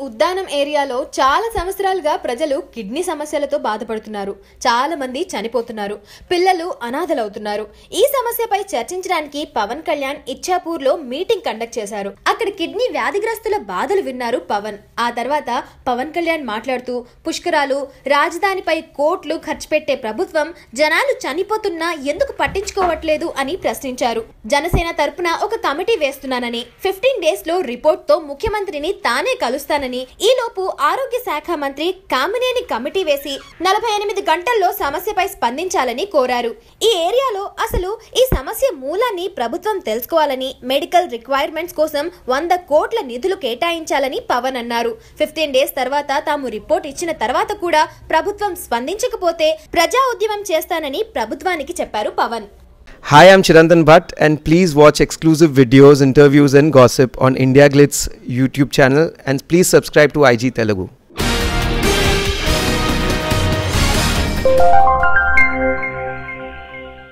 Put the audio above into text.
ఉద్దానం ఏరియాలో చాలా సంవత్సరాలుగా ప్రజలు కిడ్నీ సమస్యలతో బాధపడుతున్నారు. చాలా మంది చనిపోతున్నారు, పిల్లలు అనాథలవుతున్నారు. ఈ సమస్యపై చర్చించడానికి పవన్ కళ్యాణ్ ఇచ్చాపూర్లో మీటింగ్ కండక్ట్ చేశారు. అక్కడ కిడ్నీ వ్యాధిగ్రస్తుల బాధలు విన్నారు పవన్. ఆ తర్వాత పవన్ కళ్యాణ్ మాట్లాడుతూ పుష్కరాలు, రాజధానిపై కోట్లు ఖర్చు పెట్టే ప్రభుత్వం జనాలు చనిపోతున్నా ఎందుకు పట్టించుకోవట్లేదు అని ప్రశ్నించారు. జనసేన తరపున ఒక కమిటీ వేస్తున్నానని, 15 days లో రిపోర్ట్ తో ముఖ్యమంత్రిని తానే కలుస్తానని, ఈలోపు ఆరోగ్య శాఖ మంత్రి కామినేని కమిటీ వేసి 48 గంటల్లో సమస్యపై స్పందించాలని కోరారు. ఈ ఏరియాలో అసలు ఈ సమస్య మూలాన్ని ప్రభుత్వం తెలుసుకోవాలని, మెడికల్ రిక్వైర్మెంట్స్ కోసం 100 కోట్ల నిధులు కేటాయించాలని పవన్ అన్నారు. 15 days తర్వాత తాము రిపోర్ట్ ఇచ్చిన తర్వాత కూడా ప్రభుత్వం స్పందించకపోతే ప్రజా ఉద్యమం చేస్తానని ప్రభుత్వానికి చెప్పారు Pawan. Hi, I'm Chirantan Bhatt and please watch exclusive videos, interviews and gossip on India Glitz YouTube channel and please subscribe to IG Telugu.